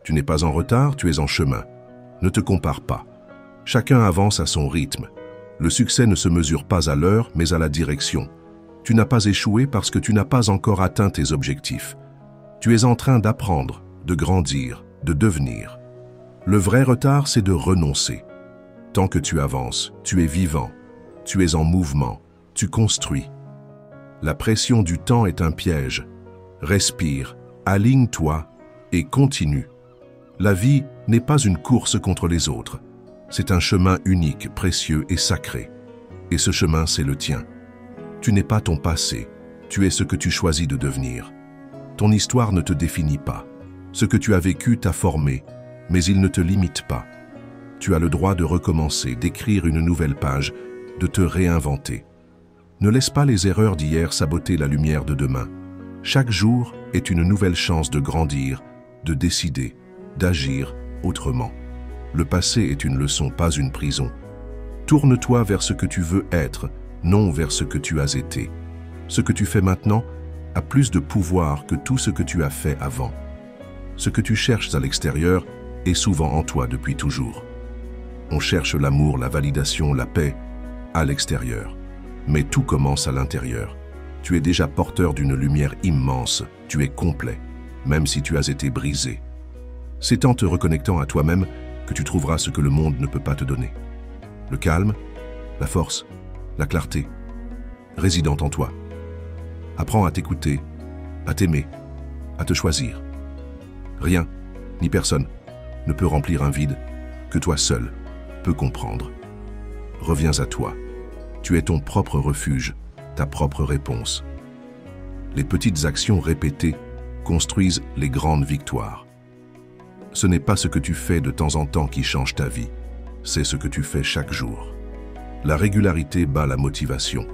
Tu n'es pas en retard, tu es en chemin. Ne te compare pas. Chacun avance à son rythme. Le succès ne se mesure pas à l'heure, mais à la direction. Tu n'as pas échoué parce que tu n'as pas encore atteint tes objectifs. Tu es en train d'apprendre, de grandir, de devenir. Le vrai retard, c'est de renoncer. Tant que tu avances, tu es vivant, tu es en mouvement, tu construis. La pression du temps est un piège. Respire, aligne-toi et continue. La vie n'est pas une course contre les autres. C'est un chemin unique, précieux et sacré. Et ce chemin, c'est le tien. Tu n'es pas ton passé, tu es ce que tu choisis de devenir. Ton histoire ne te définit pas. Ce que tu as vécu t'a formé, mais il ne te limite pas. Tu as le droit de recommencer, d'écrire une nouvelle page, de te réinventer. Ne laisse pas les erreurs d'hier saboter la lumière de demain. Chaque jour est une nouvelle chance de grandir, de décider, d'agir autrement. Le passé est une leçon, pas une prison. Tourne-toi vers ce que tu veux être, non vers ce que tu as été. Ce que tu fais maintenant a plus de pouvoir que tout ce que tu as fait avant. Ce que tu cherches à l'extérieur est souvent en toi depuis toujours. On cherche l'amour, la validation, la paix à l'extérieur. Mais tout commence à l'intérieur. Tu es déjà porteur d'une lumière immense, tu es complet, même si tu as été brisé. C'est en te reconnectant à toi-même que tu trouveras ce que le monde ne peut pas te donner. Le calme, la force, la clarté, résident en toi. Apprends à t'écouter, à t'aimer, à te choisir. Rien, ni personne, ne peut remplir un vide que toi seul peux comprendre. Reviens à toi. Tu es ton propre refuge, ta propre réponse. Les petites actions répétées construisent les grandes victoires. Ce n'est pas ce que tu fais de temps en temps qui change ta vie, c'est ce que tu fais chaque jour. La régularité bat la motivation.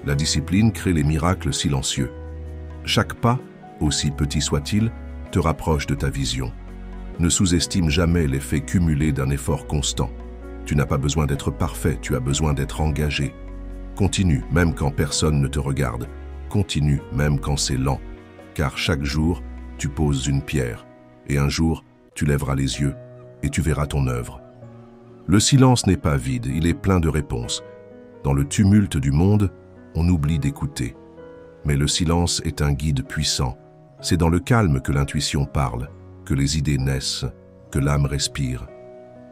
La discipline crée les miracles silencieux. Chaque pas, aussi petit soit-il, te rapproche de ta vision. Ne sous-estime jamais l'effet cumulé d'un effort constant. Tu n'as pas besoin d'être parfait, tu as besoin d'être engagé. Continue, même quand personne ne te regarde. Continue, même quand c'est lent. Car chaque jour, tu poses une pierre. Et un jour, tu lèveras les yeux et tu verras ton œuvre. Le silence n'est pas vide, il est plein de réponses. Dans le tumulte du monde, on oublie d'écouter. Mais le silence est un guide puissant. C'est dans le calme que l'intuition parle, que les idées naissent, que l'âme respire.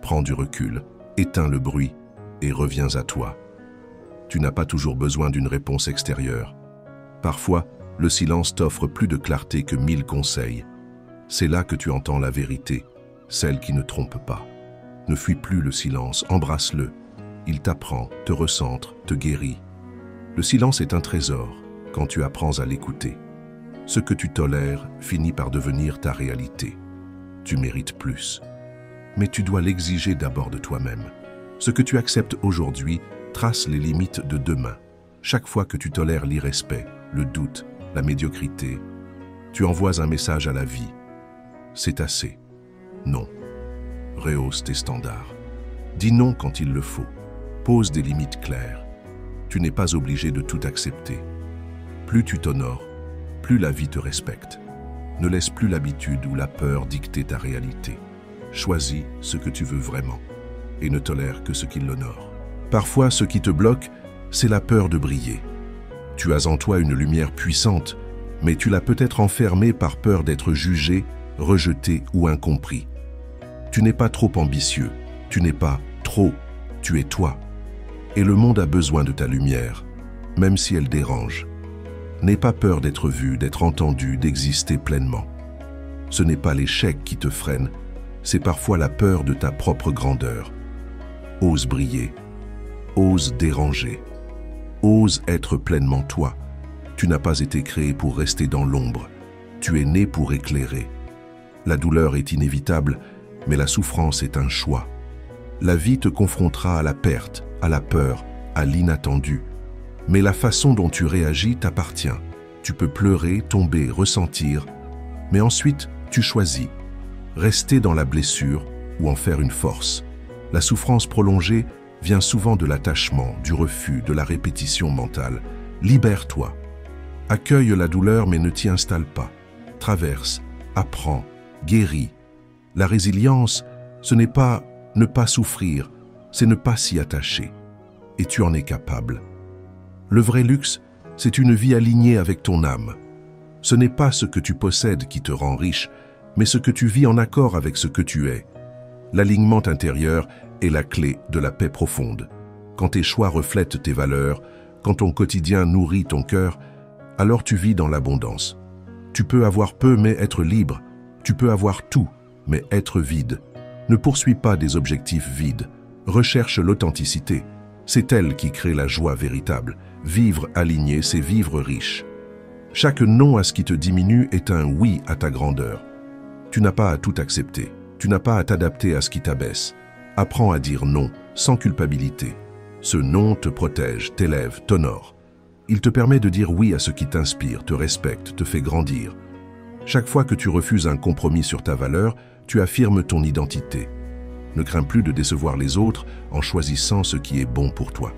Prends du recul, éteins le bruit et reviens à toi. Tu n'as pas toujours besoin d'une réponse extérieure. Parfois, le silence t'offre plus de clarté que 1000 conseils. C'est là que tu entends la vérité, celle qui ne trompe pas. Ne fuis plus le silence, embrasse-le. Il t'apprend, te recentre, te guérit. Le silence est un trésor quand tu apprends à l'écouter. Ce que tu tolères finit par devenir ta réalité. Tu mérites plus. Mais tu dois l'exiger d'abord de toi-même. Ce que tu acceptes aujourd'hui trace les limites de demain. Chaque fois que tu tolères l'irrespect, le doute, la médiocrité, tu envoies un message à la vie. C'est assez. Non. Rehausse tes standards. Dis non quand il le faut. Pose des limites claires. Tu n'es pas obligé de tout accepter. Plus tu t'honores, plus la vie te respecte. Ne laisse plus l'habitude ou la peur dicter ta réalité. Choisis ce que tu veux vraiment et ne tolère que ce qui l'honore. Parfois, ce qui te bloque, c'est la peur de briller. Tu as en toi une lumière puissante, mais tu l'as peut-être enfermée par peur d'être jugé, rejeté ou incompris. Tu n'es pas trop ambitieux, tu n'es pas trop, tu es toi. Et le monde a besoin de ta lumière, même si elle dérange. N'aie pas peur d'être vu, d'être entendu, d'exister pleinement. Ce n'est pas l'échec qui te freine, c'est parfois la peur de ta propre grandeur. Ose briller, ose déranger, ose être pleinement toi. Tu n'as pas été créé pour rester dans l'ombre, tu es né pour éclairer. La douleur est inévitable, mais la souffrance est un choix. La vie te confrontera à la perte, à la peur, à l'inattendu. Mais la façon dont tu réagis t'appartient. Tu peux pleurer, tomber, ressentir, mais ensuite tu choisis. Rester dans la blessure ou en faire une force. La souffrance prolongée vient souvent de l'attachement, du refus, de la répétition mentale. Libère-toi. Accueille la douleur mais ne t'y installe pas. Traverse, apprends, guéris. La résilience, ce n'est pas ne pas souffrir, c'est ne pas s'y attacher. Et tu en es capable. Le vrai luxe, c'est une vie alignée avec ton âme. Ce n'est pas ce que tu possèdes qui te rend riche, mais ce que tu vis en accord avec ce que tu es. L'alignement intérieur est la clé de la paix profonde. Quand tes choix reflètent tes valeurs, quand ton quotidien nourrit ton cœur, alors tu vis dans l'abondance. Tu peux avoir peu mais être libre. Tu peux avoir tout mais être vide. Ne poursuis pas des objectifs vides. Recherche l'authenticité. C'est elle qui crée la joie véritable. Vivre aligné, c'est vivre riche. Chaque non à ce qui te diminue est un oui à ta grandeur. Tu n'as pas à tout accepter. Tu n'as pas à t'adapter à ce qui t'abaisse. Apprends à dire non, sans culpabilité. Ce non te protège, t'élève, t'honore. Il te permet de dire oui à ce qui t'inspire, te respecte, te fait grandir. Chaque fois que tu refuses un compromis sur ta valeur, tu affirmes ton identité. Ne crains plus de décevoir les autres en choisissant ce qui est bon pour toi.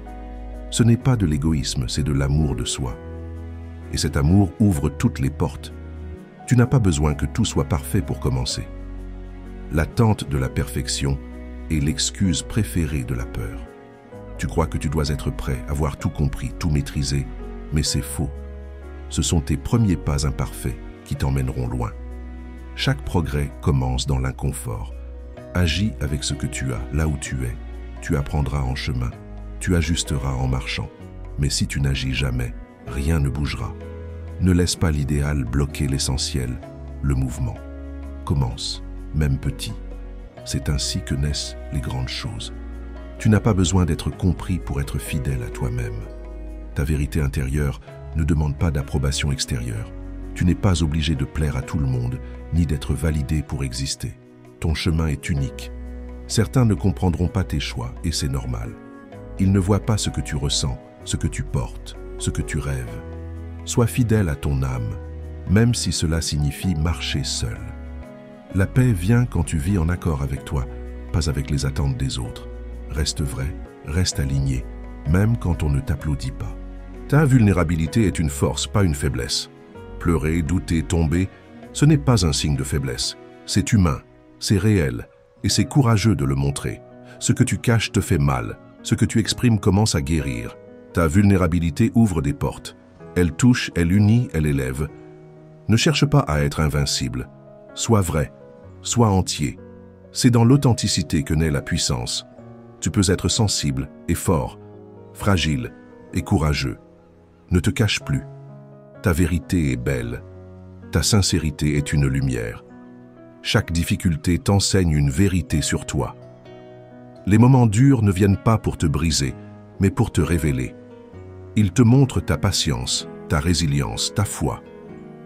Ce n'est pas de l'égoïsme, c'est de l'amour de soi. Et cet amour ouvre toutes les portes. Tu n'as pas besoin que tout soit parfait pour commencer. L'attente de la perfection est l'excuse préférée de la peur. Tu crois que tu dois être prêt, avoir tout compris, tout maîtriser, mais c'est faux. Ce sont tes premiers pas imparfaits qui t'emmèneront loin. Chaque progrès commence dans l'inconfort. Agis avec ce que tu as, là où tu es. Tu apprendras en chemin, tu ajusteras en marchant. Mais si tu n'agis jamais, rien ne bougera. Ne laisse pas l'idéal bloquer l'essentiel, le mouvement. Commence, même petit. C'est ainsi que naissent les grandes choses. Tu n'as pas besoin d'être compris pour être fidèle à toi-même. Ta vérité intérieure ne demande pas d'approbation extérieure. Tu n'es pas obligé de plaire à tout le monde, ni d'être validé pour exister. Ton chemin est unique. Certains ne comprendront pas tes choix, et c'est normal. Ils ne voient pas ce que tu ressens, ce que tu portes, ce que tu rêves. Sois fidèle à ton âme, même si cela signifie marcher seul. La paix vient quand tu vis en accord avec toi, pas avec les attentes des autres. Reste vrai, reste aligné, même quand on ne t'applaudit pas. Ta vulnérabilité est une force, pas une faiblesse. Pleurer, douter, tomber, ce n'est pas un signe de faiblesse. C'est humain, c'est réel, et c'est courageux de le montrer. Ce que tu caches te fait mal, ce que tu exprimes commence à guérir. Ta vulnérabilité ouvre des portes. Elle touche, elle unit, elle élève. Ne cherche pas à être invincible. Sois vrai, sois entier. C'est dans l'authenticité que naît la puissance. Tu peux être sensible et fort, fragile et courageux. Ne te cache plus. Ta vérité est belle. Ta sincérité est une lumière. Chaque difficulté t'enseigne une vérité sur toi. Les moments durs ne viennent pas pour te briser, mais pour te révéler. Ils te montrent ta patience, ta résilience, ta foi.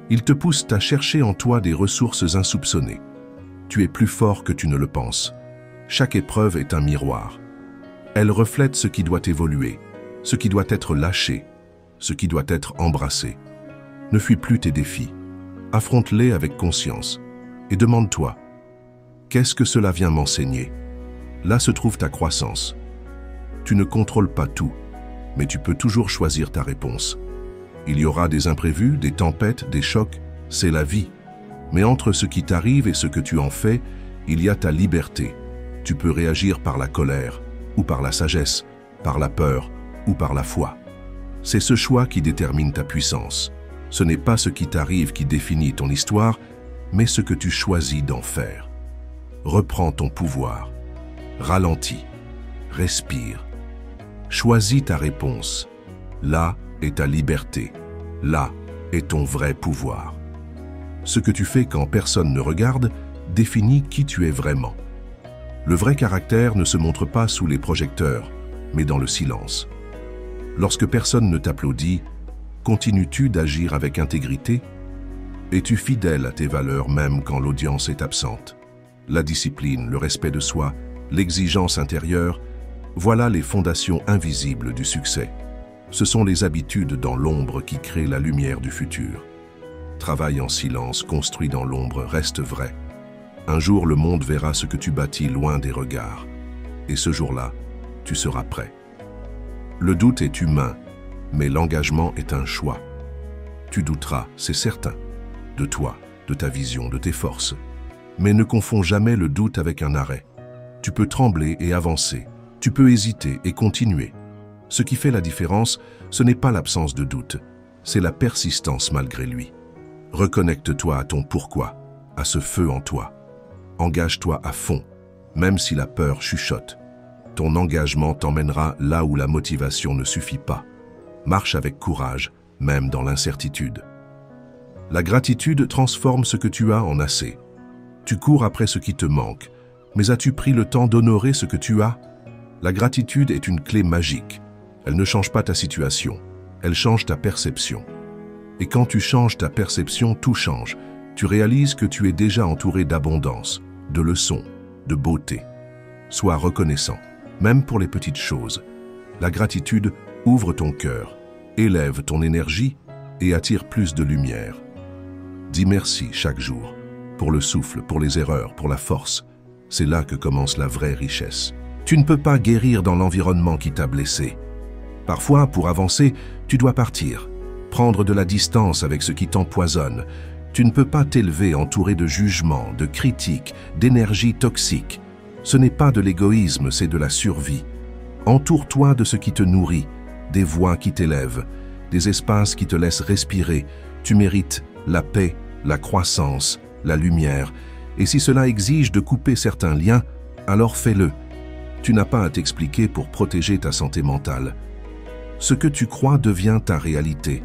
Ils te poussent à chercher en toi des ressources insoupçonnées. Tu es plus fort que tu ne le penses. Chaque épreuve est un miroir. Elle reflète ce qui doit évoluer, ce qui doit être lâché, ce qui doit être embrassé. Ne fuis plus tes défis. Affronte-les avec conscience. Et demande-toi, qu'est-ce que cela vient m'enseigner? Là se trouve ta croissance. Tu ne contrôles pas tout, mais tu peux toujours choisir ta réponse. Il y aura des imprévus, des tempêtes, des chocs, c'est la vie. Mais entre ce qui t'arrive et ce que tu en fais, il y a ta liberté. Tu peux réagir par la colère, ou par la sagesse, par la peur, ou par la foi. C'est ce choix qui détermine ta puissance. Ce n'est pas ce qui t'arrive qui définit ton histoire, mais ce que tu choisis d'en faire. Reprends ton pouvoir. Ralentis. Respire. Choisis ta réponse. Là est ta liberté. Là est ton vrai pouvoir. Ce que tu fais quand personne ne regarde définit qui tu es vraiment. Le vrai caractère ne se montre pas sous les projecteurs, mais dans le silence. Lorsque personne ne t'applaudit, continues-tu d'agir avec intégrité? Es-tu fidèle à tes valeurs même quand l'audience est absente? La discipline, le respect de soi, l'exigence intérieure, voilà les fondations invisibles du succès. Ce sont les habitudes dans l'ombre qui créent la lumière du futur. Travaille en silence, construis dans l'ombre, reste vrai. Un jour, le monde verra ce que tu bâtis loin des regards. Et ce jour-là, tu seras prêt. Le doute est humain, mais l'engagement est un choix. Tu douteras, c'est certain, de toi, de ta vision, de tes forces. Mais ne confonds jamais le doute avec un arrêt. Tu peux trembler et avancer. Tu peux hésiter et continuer. Ce qui fait la différence, ce n'est pas l'absence de doute, c'est la persistance malgré lui. Reconnecte-toi à ton pourquoi, à ce feu en toi. Engage-toi à fond, même si la peur chuchote. Ton engagement t'emmènera là où la motivation ne suffit pas. Marche avec courage, même dans l'incertitude. La gratitude transforme ce que tu as en assez. Tu cours après ce qui te manque, mais as-tu pris le temps d'honorer ce que tu as? La gratitude est une clé magique. Elle ne change pas ta situation, elle change ta perception. Et quand tu changes ta perception, tout change. Tu réalises que tu es déjà entouré d'abondance, de leçons, de beauté. Sois reconnaissant, même pour les petites choses. La gratitude ouvre ton cœur, élève ton énergie et attire plus de lumière. Dis merci chaque jour, pour le souffle, pour les erreurs, pour la force. C'est là que commence la vraie richesse. Tu ne peux pas guérir dans l'environnement qui t'a blessé. Parfois, pour avancer, tu dois partir, prendre de la distance avec ce qui t'empoisonne. Tu ne peux pas t'élever entouré de jugements, de critiques, d'énergie toxique. Ce n'est pas de l'égoïsme, c'est de la survie. Entoure-toi de ce qui te nourrit, des voix qui t'élèvent, des espaces qui te laissent respirer. Tu mérites la paix, la croissance, la lumière. Et si cela exige de couper certains liens, alors fais-le. Tu n'as pas à t'expliquer pour protéger ta santé mentale. Ce que tu crois devient ta réalité.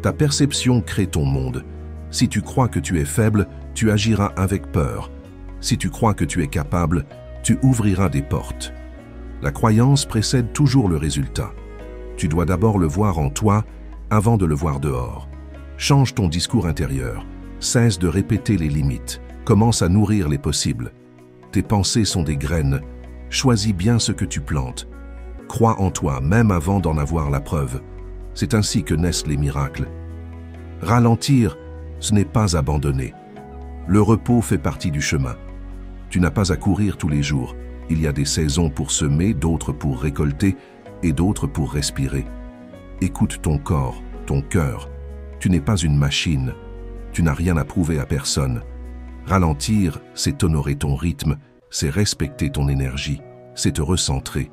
Ta perception crée ton monde. Si tu crois que tu es faible, tu agiras avec peur. Si tu crois que tu es capable, tu ouvriras des portes. La croyance précède toujours le résultat. Tu dois d'abord le voir en toi avant de le voir dehors. Change ton discours intérieur. Cesse de répéter les limites. Commence à nourrir les possibles. Tes pensées sont des graines. Choisis bien ce que tu plantes. Crois en toi, même avant d'en avoir la preuve. C'est ainsi que naissent les miracles. Ralentir, ce n'est pas abandonner. Le repos fait partie du chemin. Tu n'as pas à courir tous les jours. Il y a des saisons pour semer, d'autres pour récolter et d'autres pour respirer. Écoute ton corps, ton cœur. Tu n'es pas une machine. Tu n'as rien à prouver à personne. Ralentir, c'est honorer ton rythme, c'est respecter ton énergie, c'est te recentrer.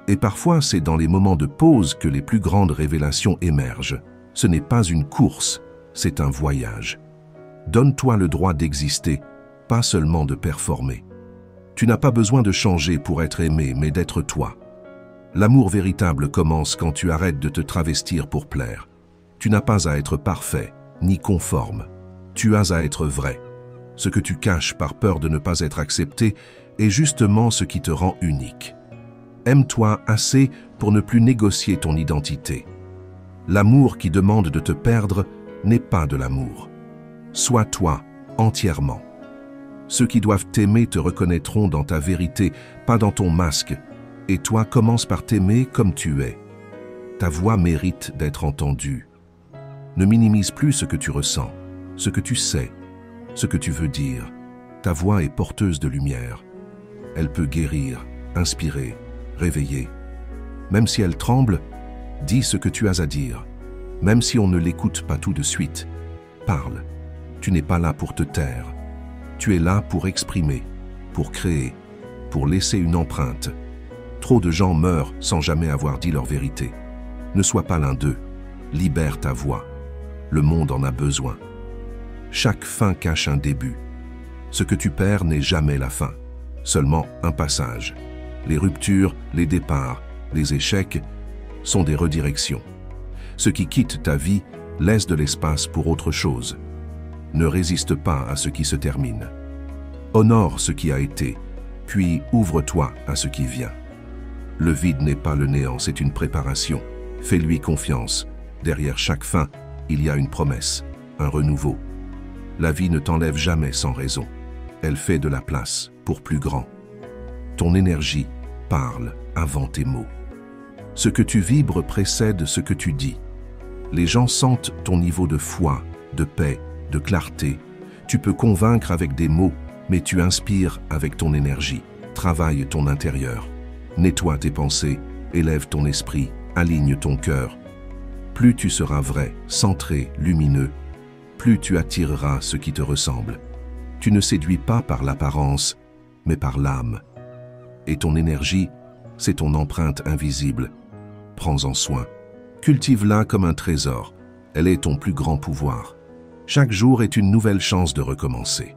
Et parfois, c'est dans les moments de pause que les plus grandes révélations émergent. Ce n'est pas une course, c'est un voyage. Donne-toi le droit d'exister, pas seulement de performer. Tu n'as pas besoin de changer pour être aimé, mais d'être toi. L'amour véritable commence quand tu arrêtes de te travestir pour plaire. Tu n'as pas à être parfait, ni conforme. Tu as à être vrai. Ce que tu caches par peur de ne pas être accepté est justement ce qui te rend unique. Aime-toi assez pour ne plus négocier ton identité. L'amour qui demande de te perdre n'est pas de l'amour. Sois toi, entièrement. Ceux qui doivent t'aimer te reconnaîtront dans ta vérité, pas dans ton masque. Et toi, commence par t'aimer comme tu es. Ta voix mérite d'être entendue. Ne minimise plus ce que tu ressens, ce que tu sais, ce que tu veux dire. Ta voix est porteuse de lumière. Elle peut guérir, inspirer, réveiller. Même si elle tremble, dis ce que tu as à dire. Même si on ne l'écoute pas tout de suite, parle. Tu n'es pas là pour te taire. Tu es là pour exprimer, pour créer, pour laisser une empreinte. Trop de gens meurent sans jamais avoir dit leur vérité. Ne sois pas l'un d'eux. Libère ta voix. Le monde en a besoin. Chaque fin cache un début. Ce que tu perds n'est jamais la fin, seulement un passage. Les ruptures, les départs, les échecs sont des redirections. Ce qui quitte ta vie laisse de l'espace pour autre chose. Ne résiste pas à ce qui se termine. Honore ce qui a été, puis ouvre-toi à ce qui vient. Le vide n'est pas le néant, c'est une préparation. Fais-lui confiance. Derrière chaque fin, il y a une promesse, un renouveau. La vie ne t'enlève jamais sans raison. Elle fait de la place pour plus grand. Ton énergie parle avant tes mots. Ce que tu vibres précède ce que tu dis. Les gens sentent ton niveau de foi, de paix, de clarté. Tu peux convaincre avec des mots, mais tu inspires avec ton énergie. Travaille ton intérieur. Nettoie tes pensées, élève ton esprit, aligne ton cœur. Plus tu seras vrai, centré, lumineux, plus tu attireras ce qui te ressemble. Tu ne séduis pas par l'apparence, mais par l'âme. Et ton énergie, c'est ton empreinte invisible. Prends-en soin. Cultive-la comme un trésor. Elle est ton plus grand pouvoir. Chaque jour est une nouvelle chance de recommencer.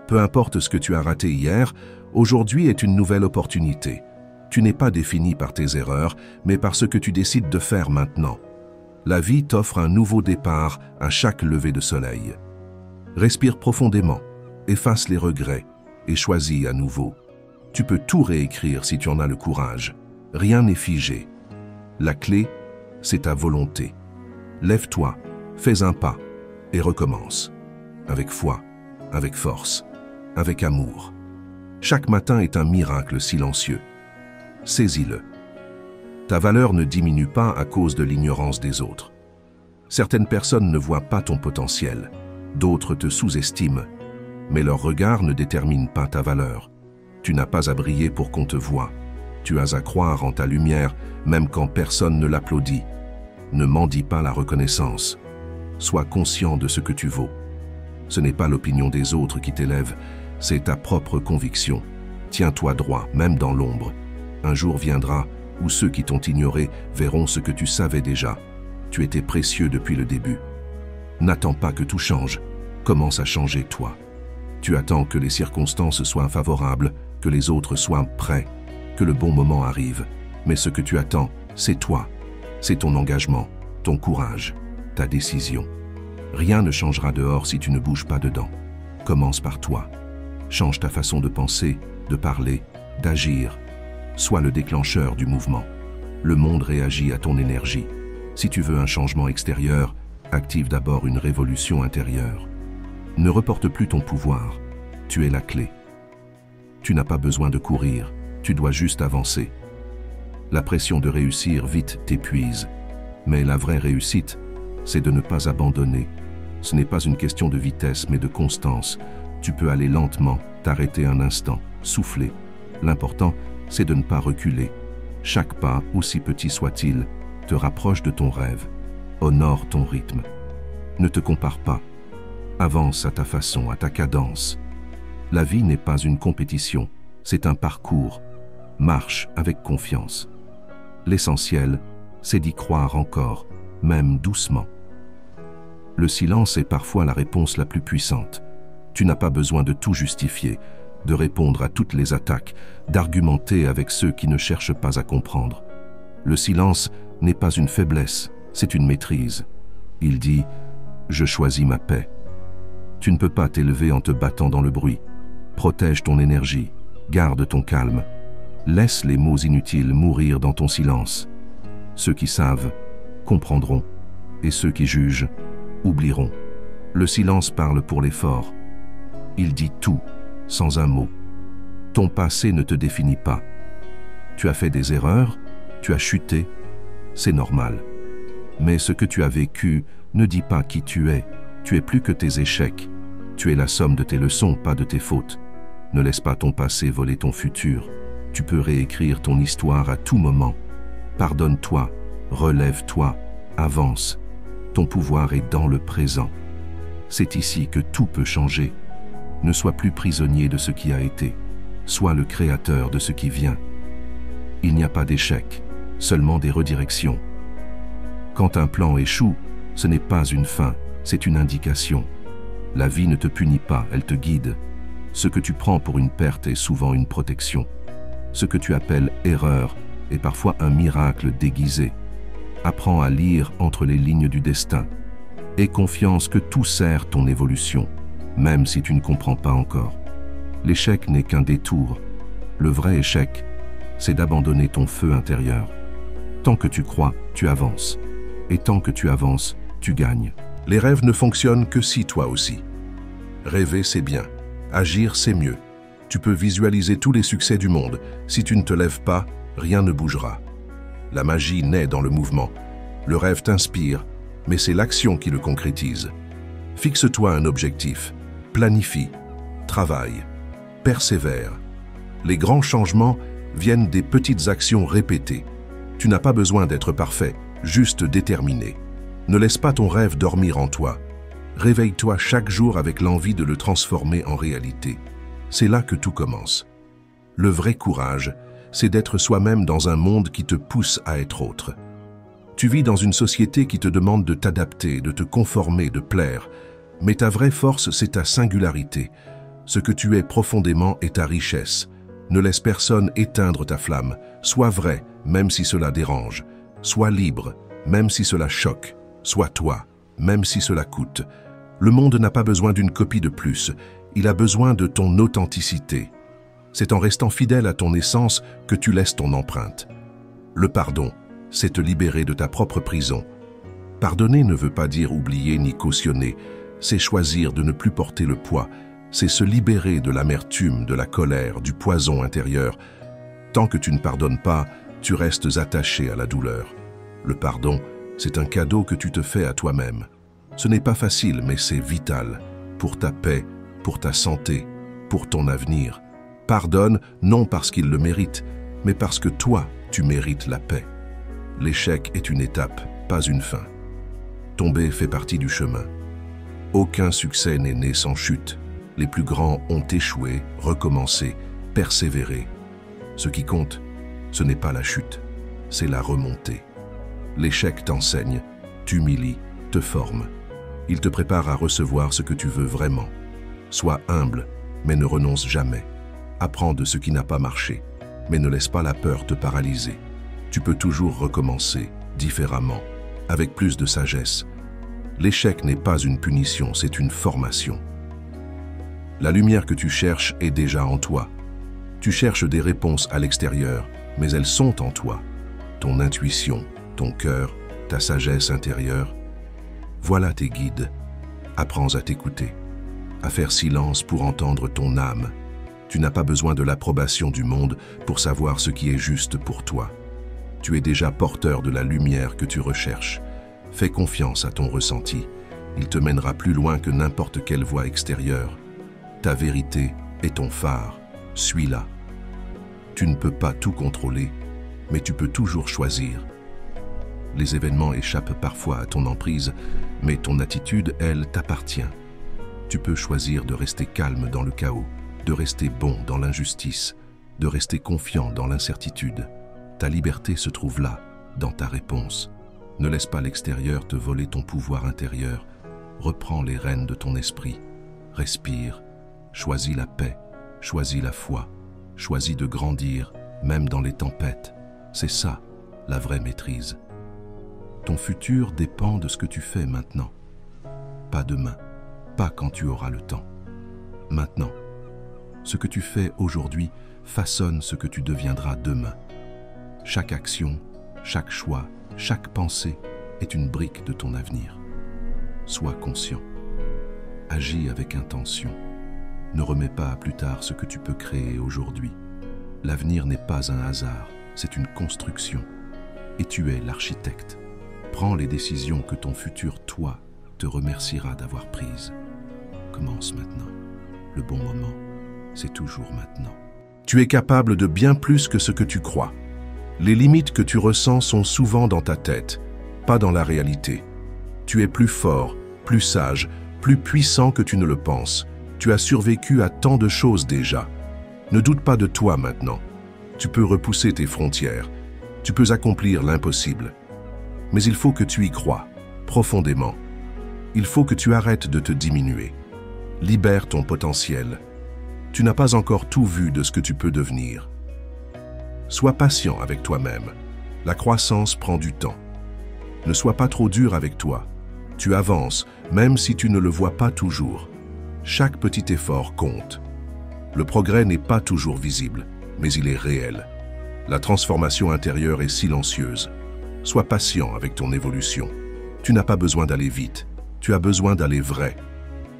Peu importe ce que tu as raté hier, aujourd'hui est une nouvelle opportunité. Tu n'es pas défini par tes erreurs, mais par ce que tu décides de faire maintenant. La vie t'offre un nouveau départ à chaque lever de soleil. Respire profondément, efface les regrets et choisis à nouveau. Tu peux tout réécrire si tu en as le courage. Rien n'est figé. La clé, c'est ta volonté. Lève-toi, fais un pas et recommence. Avec foi, avec force, avec amour. Chaque matin est un miracle silencieux. Saisis-le. Ta valeur ne diminue pas à cause de l'ignorance des autres. Certaines personnes ne voient pas ton potentiel, d'autres te sous-estiment, mais leur regard ne détermine pas ta valeur. Tu n'as pas à briller pour qu'on te voie. Tu as à croire en ta lumière, même quand personne ne l'applaudit. Ne mendie pas la reconnaissance. Sois conscient de ce que tu vaux. Ce n'est pas l'opinion des autres qui t'élève, c'est ta propre conviction. Tiens-toi droit, même dans l'ombre. Un jour viendra où ceux qui t'ont ignoré verront ce que tu savais déjà. Tu étais précieux depuis le début. N'attends pas que tout change. Commence à changer toi. Tu attends que les circonstances soient favorables, que les autres soient prêts, que le bon moment arrive. Mais ce que tu attends, c'est toi. C'est ton engagement, ton courage, ta décision. Rien ne changera dehors si tu ne bouges pas dedans. Commence par toi. Change ta façon de penser, de parler, d'agir. Sois le déclencheur du mouvement. Le monde réagit à ton énergie. Si tu veux un changement extérieur, active d'abord une révolution intérieure. Ne reporte plus ton pouvoir. Tu es la clé. Tu n'as pas besoin de courir, tu dois juste avancer. La pression de réussir vite t'épuise. Mais la vraie réussite, c'est de ne pas abandonner. Ce n'est pas une question de vitesse, mais de constance. Tu peux aller lentement, t'arrêter un instant, souffler. L'important, c'est de ne pas reculer. Chaque pas, aussi petit soit-il, te rapproche de ton rêve. Honore ton rythme. Ne te compare pas. Avance à ta façon, à ta cadence. La vie n'est pas une compétition, c'est un parcours. Marche avec confiance. L'essentiel, c'est d'y croire encore, même doucement. Le silence est parfois la réponse la plus puissante. Tu n'as pas besoin de tout justifier, de répondre à toutes les attaques, d'argumenter avec ceux qui ne cherchent pas à comprendre. Le silence n'est pas une faiblesse, c'est une maîtrise. Il dit « Je choisis ma paix ». Tu ne peux pas t'élever en te battant dans le bruit. Protège ton énergie, garde ton calme. Laisse les mots inutiles mourir dans ton silence. Ceux qui savent, comprendront, et ceux qui jugent, oublieront. Le silence parle pour les forts. Il dit tout, sans un mot. Ton passé ne te définit pas. Tu as fait des erreurs, tu as chuté, c'est normal. Mais ce que tu as vécu ne dit pas qui tu es plus que tes échecs. Tu es la somme de tes leçons, pas de tes fautes. Ne laisse pas ton passé voler ton futur. Tu peux réécrire ton histoire à tout moment. Pardonne-toi, relève-toi, avance. Ton pouvoir est dans le présent. C'est ici que tout peut changer. Ne sois plus prisonnier de ce qui a été. Sois le créateur de ce qui vient. Il n'y a pas d'échec, seulement des redirections. Quand un plan échoue, ce n'est pas une fin, c'est une indication. La vie ne te punit pas, elle te guide. Ce que tu prends pour une perte est souvent une protection. Ce que tu appelles erreur est parfois un miracle déguisé. Apprends à lire entre les lignes du destin. Aie confiance que tout sert ton évolution, même si tu ne comprends pas encore. L'échec n'est qu'un détour. Le vrai échec, c'est d'abandonner ton feu intérieur. Tant que tu crois, tu avances. Et tant que tu avances, tu gagnes. Les rêves ne fonctionnent que si toi aussi. Rêver, c'est bien. Agir, c'est mieux. Tu peux visualiser tous les succès du monde. Si tu ne te lèves pas, rien ne bougera. La magie naît dans le mouvement. Le rêve t'inspire, mais c'est l'action qui le concrétise. Fixe-toi un objectif. Planifie. Travaille. Persévère. Les grands changements viennent des petites actions répétées. Tu n'as pas besoin d'être parfait, juste déterminé. Ne laisse pas ton rêve dormir en toi. Réveille-toi chaque jour avec l'envie de le transformer en réalité. C'est là que tout commence. Le vrai courage, c'est d'être soi-même dans un monde qui te pousse à être autre. Tu vis dans une société qui te demande de t'adapter, de te conformer, de plaire. Mais ta vraie force, c'est ta singularité. Ce que tu es profondément est ta richesse. Ne laisse personne éteindre ta flamme. Sois vrai, même si cela dérange. Sois libre, même si cela choque. Sois toi, même si cela coûte. Le monde n'a pas besoin d'une copie de plus. Il a besoin de ton authenticité. C'est en restant fidèle à ton essence que tu laisses ton empreinte. Le pardon, c'est te libérer de ta propre prison. Pardonner ne veut pas dire oublier ni cautionner. C'est choisir de ne plus porter le poids. C'est se libérer de l'amertume, de la colère, du poison intérieur. Tant que tu ne pardonnes pas, tu restes attaché à la douleur. Le pardon, c'est un cadeau que tu te fais à toi-même. Ce n'est pas facile, mais c'est vital. Pour ta paix, pour ta santé, pour ton avenir. Pardonne, non parce qu'il le mérite, mais parce que toi, tu mérites la paix. L'échec est une étape, pas une fin. Tomber fait partie du chemin. Aucun succès n'est né sans chute. Les plus grands ont échoué, recommencé, persévéré. Ce qui compte, ce n'est pas la chute, c'est la remontée. L'échec t'enseigne, t'humilie, te forme. Il te prépare à recevoir ce que tu veux vraiment. Sois humble, mais ne renonce jamais. Apprends de ce qui n'a pas marché, mais ne laisse pas la peur te paralyser. Tu peux toujours recommencer, différemment, avec plus de sagesse. L'échec n'est pas une punition, c'est une formation. La lumière que tu cherches est déjà en toi. Tu cherches des réponses à l'extérieur, mais elles sont en toi. Ton intuition, ton cœur, ta sagesse intérieure. Voilà tes guides. Apprends à t'écouter, à faire silence pour entendre ton âme. Tu n'as pas besoin de l'approbation du monde pour savoir ce qui est juste pour toi. Tu es déjà porteur de la lumière que tu recherches. Fais confiance à ton ressenti. Il te mènera plus loin que n'importe quelle voie extérieure. Ta vérité est ton phare. Suis-la. Tu ne peux pas tout contrôler, mais tu peux toujours choisir. Les événements échappent parfois à ton emprise, mais ton attitude, elle, t'appartient. Tu peux choisir de rester calme dans le chaos, de rester bon dans l'injustice, de rester confiant dans l'incertitude. Ta liberté se trouve là, dans ta réponse. Ne laisse pas l'extérieur te voler ton pouvoir intérieur. Reprends les rênes de ton esprit. Respire. Choisis la paix. Choisis la foi. Choisis de grandir, même dans les tempêtes. C'est ça, la vraie maîtrise. Ton futur dépend de ce que tu fais maintenant. Pas demain, pas quand tu auras le temps. Maintenant. Ce que tu fais aujourd'hui façonne ce que tu deviendras demain. Chaque action, chaque choix, chaque pensée est une brique de ton avenir. Sois conscient. Agis avec intention. Ne remets pas à plus tard ce que tu peux créer aujourd'hui. L'avenir n'est pas un hasard, c'est une construction. Et tu es l'architecte. Prends les décisions que ton futur toi te remerciera d'avoir prises. Commence maintenant. Le bon moment, c'est toujours maintenant. Tu es capable de bien plus que ce que tu crois. Les limites que tu ressens sont souvent dans ta tête, pas dans la réalité. Tu es plus fort, plus sage, plus puissant que tu ne le penses. Tu as survécu à tant de choses déjà. Ne doute pas de toi maintenant. Tu peux repousser tes frontières. Tu peux accomplir l'impossible. Mais il faut que tu y crois, profondément. Il faut que tu arrêtes de te diminuer. Libère ton potentiel. Tu n'as pas encore tout vu de ce que tu peux devenir. Sois patient avec toi-même. La croissance prend du temps. Ne sois pas trop dur avec toi. Tu avances, même si tu ne le vois pas toujours. Chaque petit effort compte. Le progrès n'est pas toujours visible, mais il est réel. La transformation intérieure est silencieuse. Sois patient avec ton évolution. Tu n'as pas besoin d'aller vite. Tu as besoin d'aller vrai.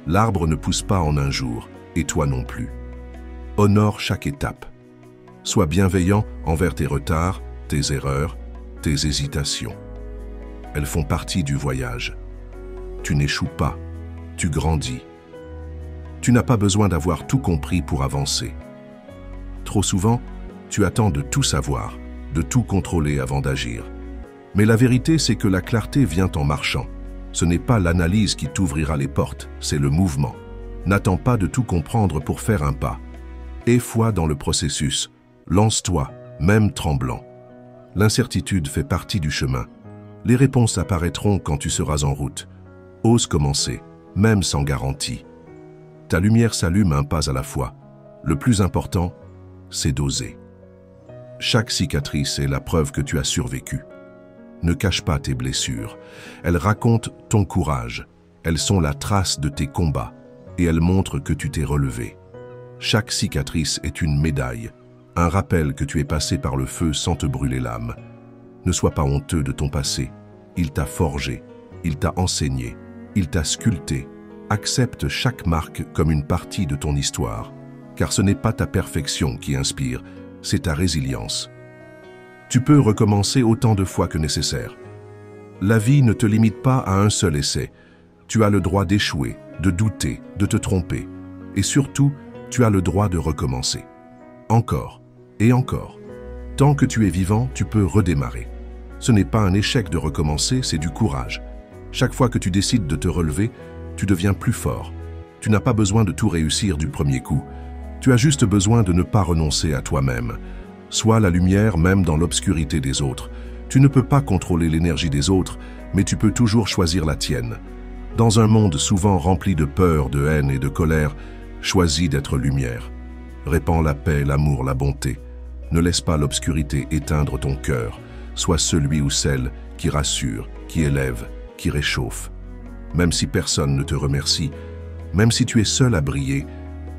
L'arbre ne pousse pas en un jour, et toi non plus. Honore chaque étape. Sois bienveillant envers tes retards, tes erreurs, tes hésitations. Elles font partie du voyage. Tu n'échoues pas, tu grandis. Tu n'as pas besoin d'avoir tout compris pour avancer. Trop souvent, tu attends de tout savoir, de tout contrôler avant d'agir. Mais la vérité, c'est que la clarté vient en marchant. Ce n'est pas l'analyse qui t'ouvrira les portes, c'est le mouvement. N'attends pas de tout comprendre pour faire un pas. Aie foi dans le processus. Lance-toi, même tremblant. L'incertitude fait partie du chemin. Les réponses apparaîtront quand tu seras en route. Ose commencer, même sans garantie. Ta lumière s'allume un pas à la fois. Le plus important, c'est d'oser. Chaque cicatrice est la preuve que tu as survécu. Ne cache pas tes blessures. Elles racontent ton courage. Elles sont la trace de tes combats et elles montrent que tu t'es relevé. Chaque cicatrice est une médaille, un rappel que tu es passé par le feu sans te brûler l'âme. Ne sois pas honteux de ton passé. Il t'a forgé, il t'a enseigné, il t'a sculpté. Accepte chaque marque comme une partie de ton histoire, car ce n'est pas ta perfection qui inspire, c'est ta résilience. Tu peux recommencer autant de fois que nécessaire. La vie ne te limite pas à un seul essai. Tu as le droit d'échouer, de douter, de te tromper. Et surtout, tu as le droit de recommencer. Encore et encore. Tant que tu es vivant, tu peux redémarrer. Ce n'est pas un échec de recommencer, c'est du courage. Chaque fois que tu décides de te relever, tu deviens plus fort. Tu n'as pas besoin de tout réussir du premier coup. Tu as juste besoin de ne pas renoncer à toi-même. Sois la lumière même dans l'obscurité des autres. Tu ne peux pas contrôler l'énergie des autres, mais tu peux toujours choisir la tienne. Dans un monde souvent rempli de peur, de haine et de colère, choisis d'être lumière. Répands la paix, l'amour, la bonté. Ne laisse pas l'obscurité éteindre ton cœur. Sois celui ou celle qui rassure, qui élève, qui réchauffe. Même si personne ne te remercie, même si tu es seul à briller,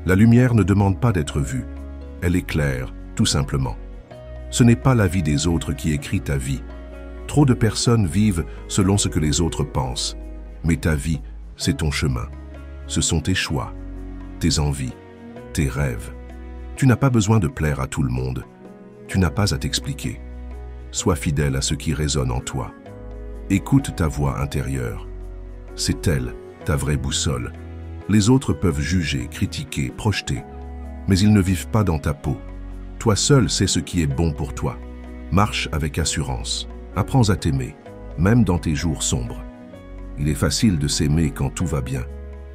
la lumière ne demande pas d'être vue. Elle éclaire, tout simplement. Ce n'est pas la vie des autres qui écrit ta vie. Trop de personnes vivent selon ce que les autres pensent. Mais ta vie, c'est ton chemin. Ce sont tes choix, tes envies, tes rêves. Tu n'as pas besoin de plaire à tout le monde. Tu n'as pas à t'expliquer. Sois fidèle à ce qui résonne en toi. Écoute ta voix intérieure. C'est elle, ta vraie boussole. Les autres peuvent juger, critiquer, projeter, mais ils ne vivent pas dans ta peau. Toi seul sais ce qui est bon pour toi. Marche avec assurance. Apprends à t'aimer, même dans tes jours sombres. Il est facile de s'aimer quand tout va bien,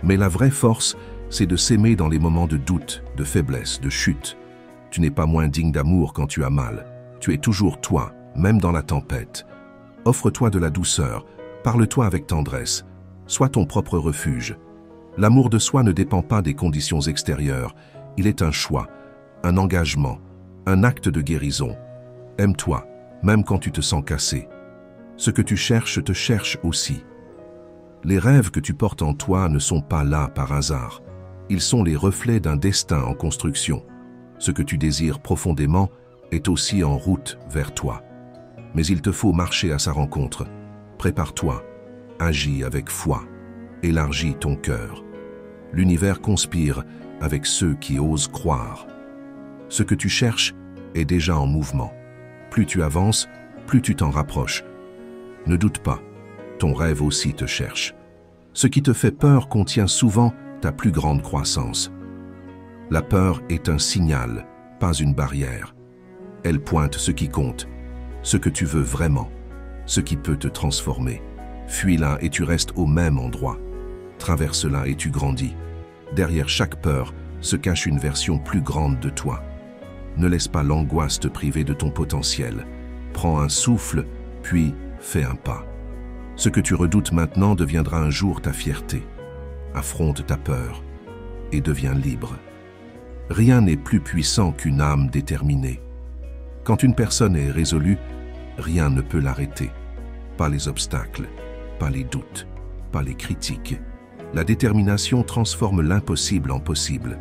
mais la vraie force, c'est de s'aimer dans les moments de doute, de faiblesse, de chute. Tu n'es pas moins digne d'amour quand tu as mal. Tu es toujours toi, même dans la tempête. Offre-toi de la douceur, parle-toi avec tendresse. Sois ton propre refuge. L'amour de soi ne dépend pas des conditions extérieures. Il est un choix, un engagement, un acte de guérison. Aime-toi, même quand tu te sens cassé. Ce que tu cherches te cherche aussi. Les rêves que tu portes en toi ne sont pas là par hasard. Ils sont les reflets d'un destin en construction. Ce que tu désires profondément est aussi en route vers toi. Mais il te faut marcher à sa rencontre. Prépare-toi, agis avec foi, élargis ton cœur. L'univers conspire avec ceux qui osent croire. Ce que tu cherches est déjà en mouvement. Plus tu avances, plus tu t'en rapproches. Ne doute pas, ton rêve aussi te cherche. Ce qui te fait peur contient souvent ta plus grande croissance. La peur est un signal, pas une barrière. Elle pointe ce qui compte, ce que tu veux vraiment, ce qui peut te transformer. Fuis-la et tu restes au même endroit. Traverse-la et tu grandis. Derrière chaque peur se cache une version plus grande de toi. Ne laisse pas l'angoisse te priver de ton potentiel. Prends un souffle, puis fais un pas. Ce que tu redoutes maintenant deviendra un jour ta fierté. Affronte ta peur et deviens libre. Rien n'est plus puissant qu'une âme déterminée. Quand une personne est résolue, rien ne peut l'arrêter. Pas les obstacles, pas les doutes, pas les critiques. La détermination transforme l'impossible en possible.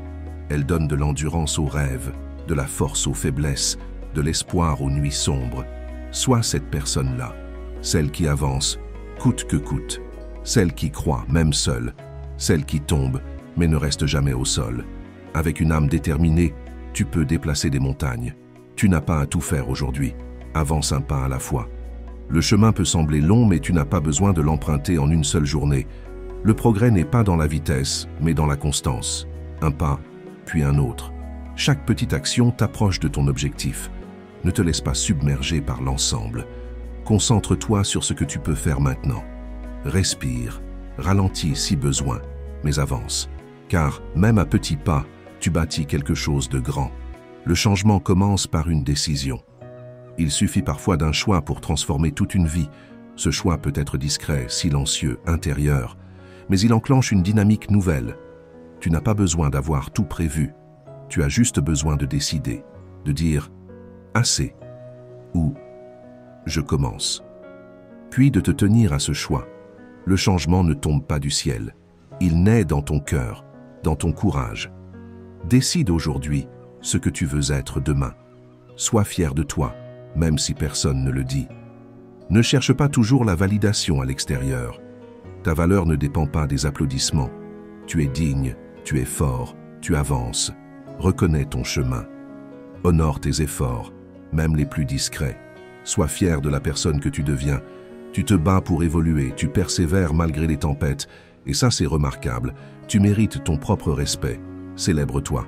Elle donne de l'endurance aux rêves, de la force aux faiblesses, de l'espoir aux nuits sombres. Sois cette personne-là, celle qui avance, coûte que coûte, celle qui croit, même seule, celle qui tombe, mais ne reste jamais au sol. Avec une âme déterminée, tu peux déplacer des montagnes. Tu n'as pas à tout faire aujourd'hui. Avance un pas à la fois. Le chemin peut sembler long, mais tu n'as pas besoin de l'emprunter en une seule journée. Le progrès n'est pas dans la vitesse, mais dans la constance. Un pas, puis un autre. Chaque petite action t'approche de ton objectif. Ne te laisse pas submerger par l'ensemble. Concentre-toi sur ce que tu peux faire maintenant. respire, ralentis si besoin, mais avance. Car, même à petits pas, tu bâtis quelque chose de grand. Le changement commence par une décision. Il suffit parfois d'un choix pour transformer toute une vie. Ce choix peut être discret, silencieux, intérieur, mais il enclenche une dynamique nouvelle. Tu n'as pas besoin d'avoir tout prévu. Tu as juste besoin de décider, de dire « assez » ou « je commence ». Puis de te tenir à ce choix. Le changement ne tombe pas du ciel. Il naît dans ton cœur, dans ton courage. Décide aujourd'hui ce que tu veux être demain. Sois fier de toi, même si personne ne le dit. Ne cherche pas toujours la validation à l'extérieur. Ta valeur ne dépend pas des applaudissements. Tu es digne, tu es fort, tu avances. Reconnais ton chemin. Honore tes efforts, même les plus discrets. Sois fier de la personne que tu deviens. Tu te bats pour évoluer, tu persévères malgré les tempêtes. Et ça, c'est remarquable. Tu mérites ton propre respect. Célèbre-toi,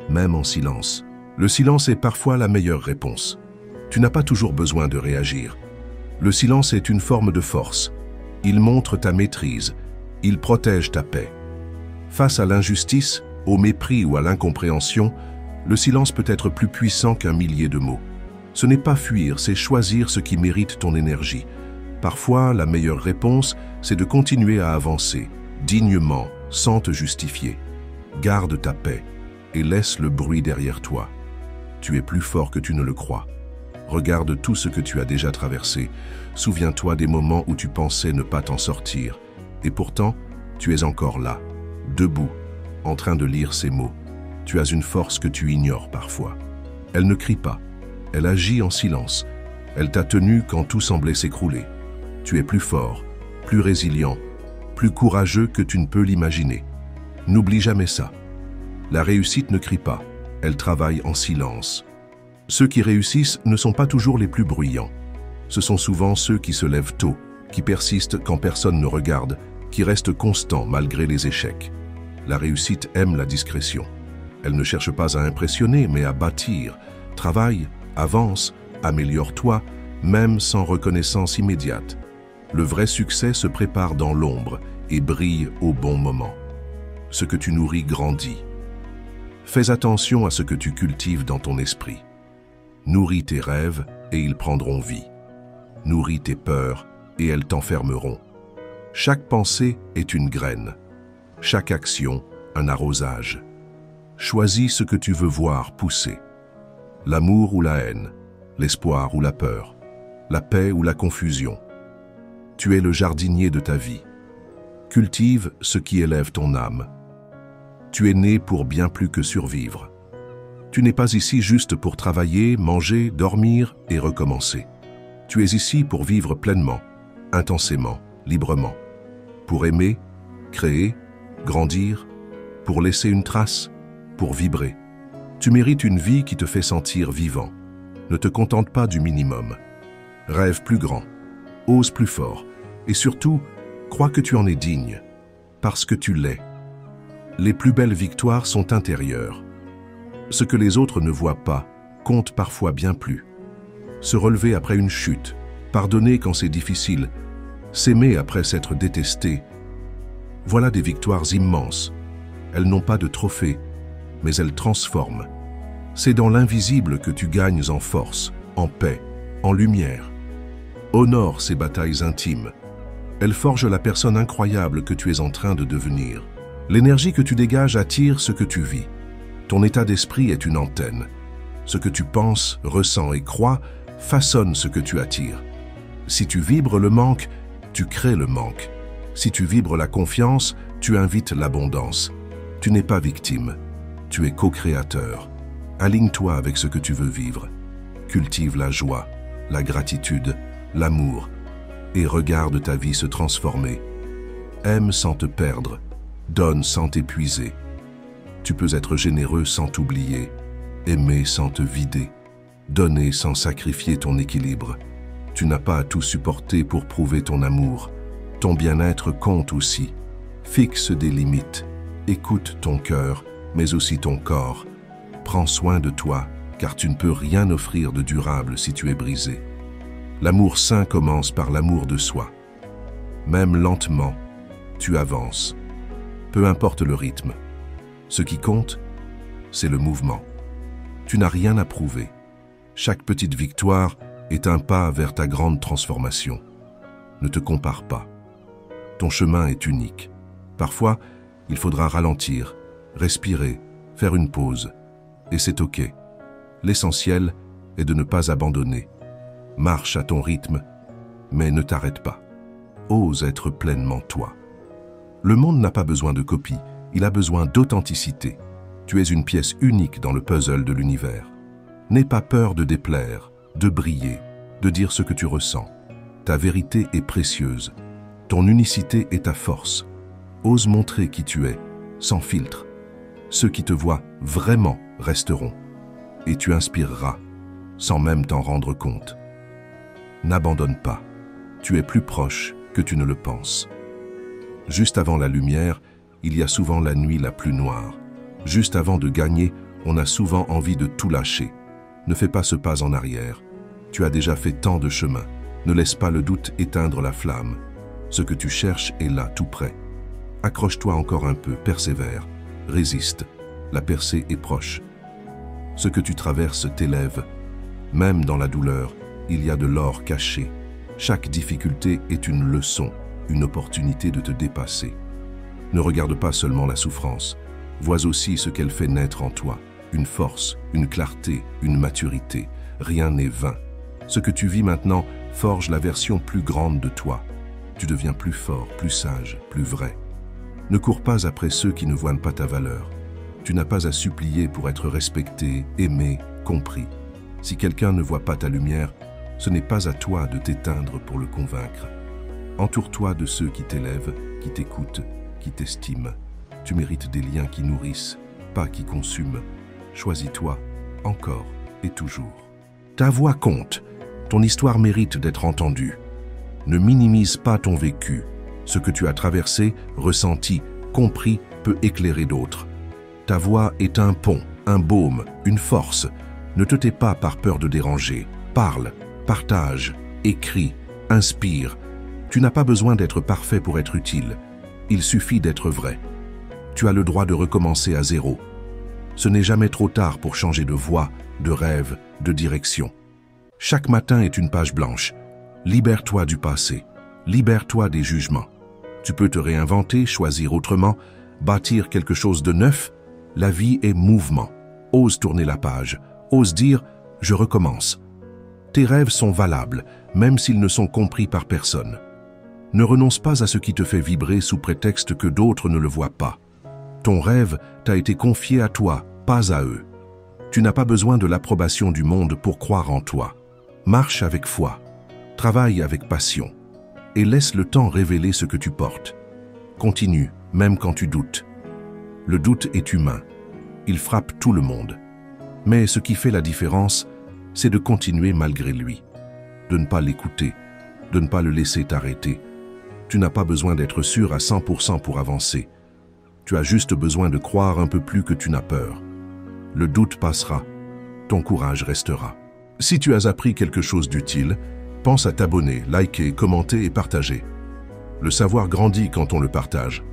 même en silence. Le silence est parfois la meilleure réponse. Tu n'as pas toujours besoin de réagir. Le silence est une forme de force. Il montre ta maîtrise. Il protège ta paix. Face à l'injustice, au mépris ou à l'incompréhension, le silence peut être plus puissant qu'un millier de mots. Ce n'est pas fuir, c'est choisir ce qui mérite ton énergie. Parfois, la meilleure réponse, c'est de continuer à avancer, dignement, sans te justifier. Garde ta paix et laisse le bruit derrière toi. Tu es plus fort que tu ne le crois. Regarde tout ce que tu as déjà traversé. Souviens-toi des moments où tu pensais ne pas t'en sortir. Et pourtant, tu es encore là, debout, en train de lire ces mots. Tu as une force que tu ignores parfois. Elle ne crie pas. Elle agit en silence. Elle t'a tenu quand tout semblait s'écrouler. Tu es plus fort, plus résilient, plus courageux que tu ne peux l'imaginer. N'oublie jamais ça. La réussite ne crie pas. Elle travaille en silence. Ceux qui réussissent ne sont pas toujours les plus bruyants. Ce sont souvent ceux qui se lèvent tôt, qui persistent quand personne ne regarde, qui restent constants malgré les échecs. La réussite aime la discrétion. Elle ne cherche pas à impressionner, mais à bâtir. Travaille, avance, améliore-toi, même sans reconnaissance immédiate. Le vrai succès se prépare dans l'ombre et brille au bon moment. Ce que tu nourris grandit. Fais attention à ce que tu cultives dans ton esprit. Nourris tes rêves et ils prendront vie. Nourris tes peurs et elles t'enfermeront. Chaque pensée est une graine. Chaque action, un arrosage. Choisis ce que tu veux voir pousser. L'amour ou la haine, l'espoir ou la peur, la paix ou la confusion. Tu es le jardinier de ta vie. Cultive ce qui élève ton âme. Tu es né pour bien plus que survivre. Tu n'es pas ici juste pour travailler, manger, dormir et recommencer. Tu es ici pour vivre pleinement, intensément, librement. Pour aimer, créer, grandir, pour laisser une trace, pour vibrer. Tu mérites une vie qui te fait sentir vivant. Ne te contente pas du minimum. Rêve plus grand, ose plus fort et surtout, crois que tu en es digne, parce que tu l'es. Les plus belles victoires sont intérieures. Ce que les autres ne voient pas compte parfois bien plus. Se relever après une chute, pardonner quand c'est difficile, s'aimer après s'être détesté. Voilà des victoires immenses. Elles n'ont pas de trophée, mais elles transforment. C'est dans l'invisible que tu gagnes en force, en paix, en lumière. Honore ces batailles intimes. Elles forgent la personne incroyable que tu es en train de devenir. L'énergie que tu dégages attire ce que tu vis. Ton état d'esprit est une antenne. Ce que tu penses, ressens et crois façonne ce que tu attires. Si tu vibres le manque, tu crées le manque. Si tu vibres la confiance, tu invites l'abondance. Tu n'es pas victime, tu es co-créateur. Aligne-toi avec ce que tu veux vivre. Cultive la joie, la gratitude, l'amour et regarde ta vie se transformer. Aime sans te perdre, donne sans t'épuiser. Tu peux être généreux sans t'oublier, aimer sans te vider, donner sans sacrifier ton équilibre. Tu n'as pas à tout supporter pour prouver ton amour. Ton bien-être compte aussi. Fixe des limites. Écoute ton cœur, mais aussi ton corps. Prends soin de toi, car tu ne peux rien offrir de durable si tu es brisé. L'amour sain commence par l'amour de soi. Même lentement, tu avances. Peu importe le rythme. Ce qui compte, c'est le mouvement. Tu n'as rien à prouver. Chaque petite victoire est un pas vers ta grande transformation. Ne te compare pas. Ton chemin est unique. Parfois, il faudra ralentir, respirer, faire une pause. Et c'est OK. L'essentiel est de ne pas abandonner. Marche à ton rythme, mais ne t'arrête pas. Ose être pleinement toi. Le monde n'a pas besoin de copie, il a besoin d'authenticité. Tu es une pièce unique dans le puzzle de l'univers. N'aie pas peur de déplaire, de briller, de dire ce que tu ressens. Ta vérité est précieuse. Ton unicité est ta force. Ose montrer qui tu es, sans filtre. Ceux qui te voient vraiment resteront. Et tu inspireras, sans même t'en rendre compte. N'abandonne pas. Tu es plus proche que tu ne le penses. Juste avant la lumière, il y a souvent la nuit la plus noire. Juste avant de gagner, on a souvent envie de tout lâcher. Ne fais pas ce pas en arrière. Tu as déjà fait tant de chemin. Ne laisse pas le doute éteindre la flamme. Ce que tu cherches est là, tout près. Accroche-toi encore un peu, persévère, résiste. La percée est proche. Ce que tu traverses t'élève. Même dans la douleur, il y a de l'or caché. Chaque difficulté est une leçon, une opportunité de te dépasser. Ne regarde pas seulement la souffrance. Vois aussi ce qu'elle fait naître en toi. Une force, une clarté, une maturité. Rien n'est vain. Ce que tu vis maintenant forge la version plus grande de toi. Tu deviens plus fort, plus sage, plus vrai. Ne cours pas après ceux qui ne voient pas ta valeur. Tu n'as pas à supplier pour être respecté, aimé, compris. Si quelqu'un ne voit pas ta lumière, ce n'est pas à toi de t'éteindre pour le convaincre. Entoure-toi de ceux qui t'élèvent, qui t'écoutent, qui t'estiment. Tu mérites des liens qui nourrissent, pas qui consument. Choisis-toi, encore et toujours. Ta voix compte. Ton histoire mérite d'être entendue. Ne minimise pas ton vécu. Ce que tu as traversé, ressenti, compris peut éclairer d'autres. Ta voix est un pont, un baume, une force. Ne te tais pas par peur de déranger. Parle, partage, écris, inspire. Tu n'as pas besoin d'être parfait pour être utile. Il suffit d'être vrai. Tu as le droit de recommencer à zéro. Ce n'est jamais trop tard pour changer de voie, de rêve, de direction. Chaque matin est une page blanche. Libère-toi du passé. Libère-toi des jugements. Tu peux te réinventer, choisir autrement, bâtir quelque chose de neuf. La vie est mouvement. Ose tourner la page. Ose dire « je recommence ». Tes rêves sont valables, même s'ils ne sont compris par personne. Ne renonce pas à ce qui te fait vibrer sous prétexte que d'autres ne le voient pas. Ton rêve t'a été confié à toi, pas à eux. Tu n'as pas besoin de l'approbation du monde pour croire en toi. Marche avec foi, travaille avec passion et laisse le temps révéler ce que tu portes. Continue, même quand tu doutes. Le doute est humain. Il frappe tout le monde. Mais ce qui fait la différence, c'est de continuer malgré lui, de ne pas l'écouter, de ne pas le laisser t'arrêter. Tu n'as pas besoin d'être sûr à 100% pour avancer. Tu as juste besoin de croire un peu plus que tu n'as peur. Le doute passera, ton courage restera. Si tu as appris quelque chose d'utile, pense à t'abonner, liker, commenter et partager. Le savoir grandit quand on le partage.